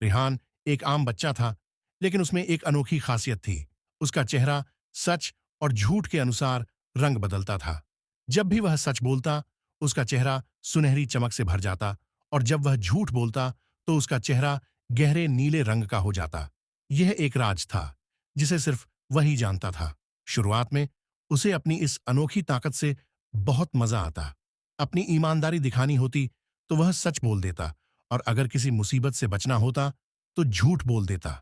रिहान एक आम बच्चा था, लेकिन उसमें एक अनोखी खासियत थी। उसका चेहरा सच और झूठ के अनुसार रंग बदलता था। जब भी वह सच बोलता, उसका चेहरा सुनहरी चमक से भर जाता, और जब वह झूठ बोलता, तो उसका चेहरा गहरे नीले रंग का हो जाता। यह एक राज था, जिसे सिर्फ वही जानता था। शुरुआत में उसे अपनी इस अनोखी ताकत से बहुत मजा आता। अपनी ईमानदारी दिखानी होती तो वह सच बोल देता, और अगर किसी मुसीबत से बचना होता तो झूठ बोल देता।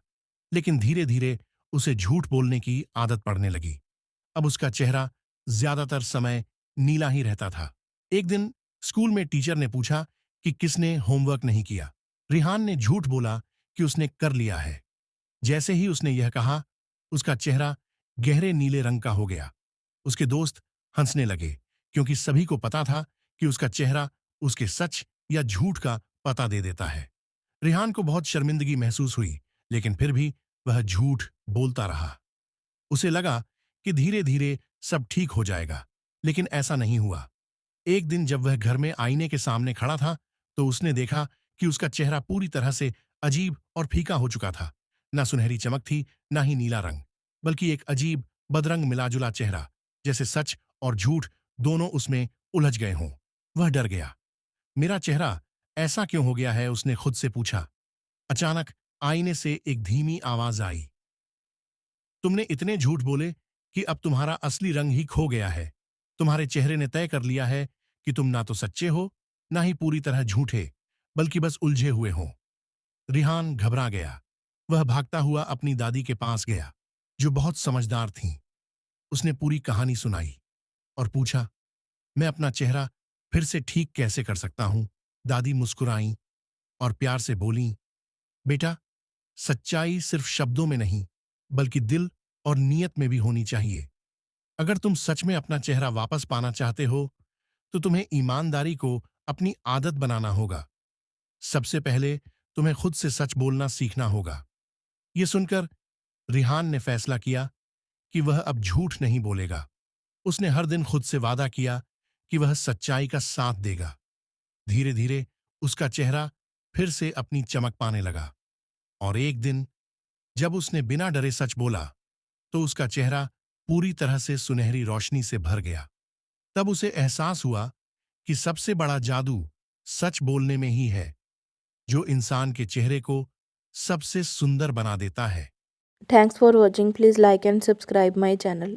लेकिन धीरे धीरे उसे झूठ बोलने की आदत पड़ने लगी। अब उसका चेहरा ज्यादातर समय नीला ही रहता था। एक दिन स्कूल में टीचर ने पूछा कि किसने होमवर्क नहीं किया। रिहान ने झूठ बोला कि उसने कर लिया है। जैसे ही उसने यह कहा, उसका चेहरा गहरे नीले रंग का हो गया। उसके दोस्त हंसने लगे, क्योंकि सभी को पता था कि उसका चेहरा उसके सच या झूठ का पता दे देता है। रिहान को बहुत शर्मिंदगी महसूस हुई, लेकिन फिर भी वह झूठ बोलता रहा। उसे लगा कि धीरे धीरे सब ठीक हो जाएगा, लेकिन ऐसा नहीं हुआ। एक दिन जब वह घर में आईने के सामने खड़ा था, तो उसने देखा कि उसका चेहरा पूरी तरह से अजीब और फीका हो चुका था। न सुनहरी चमक थी, न ही नीला रंग, बल्कि एक अजीब बदरंग मिलाजुला चेहरा, जैसे सच और झूठ दोनों उसमें उलझ गए हों। वह डर गया। मेरा चेहरा ऐसा क्यों हो गया है, उसने खुद से पूछा। अचानक आईने से एक धीमी आवाज आई, तुमने इतने झूठ बोले कि अब तुम्हारा असली रंग ही खो गया है। तुम्हारे चेहरे ने तय कर लिया है कि तुम ना तो सच्चे हो, ना ही पूरी तरह झूठे, बल्कि बस उलझे हुए हो। रिहान घबरा गया। वह भागता हुआ अपनी दादी के पास गया, जो बहुत समझदार थीं। उसने पूरी कहानी सुनाई और पूछा, मैं अपना चेहरा फिर से ठीक कैसे कर सकता हूं? दादी मुस्कुराईं और प्यार से बोलीं, बेटा, सच्चाई सिर्फ शब्दों में नहीं, बल्कि दिल और नीयत में भी होनी चाहिए। अगर तुम सच में अपना चेहरा वापस पाना चाहते हो, तो तुम्हें ईमानदारी को अपनी आदत बनाना होगा। सबसे पहले तुम्हें खुद से सच बोलना सीखना होगा। ये सुनकर रिहान ने फैसला किया कि वह अब झूठ नहीं बोलेगा। उसने हर दिन खुद से वादा किया कि वह सच्चाई का साथ देगा। धीरे धीरे उसका चेहरा फिर से अपनी चमक पाने लगा, और एक दिन जब उसने बिना डरे सच बोला, तो उसका चेहरा पूरी तरह से सुनहरी रोशनी से भर गया। तब उसे एहसास हुआ कि सबसे बड़ा जादू सच बोलने में ही है, जो इंसान के चेहरे को सबसे सुंदर बना देता है। Thanks for watching. Please like and subscribe my channel.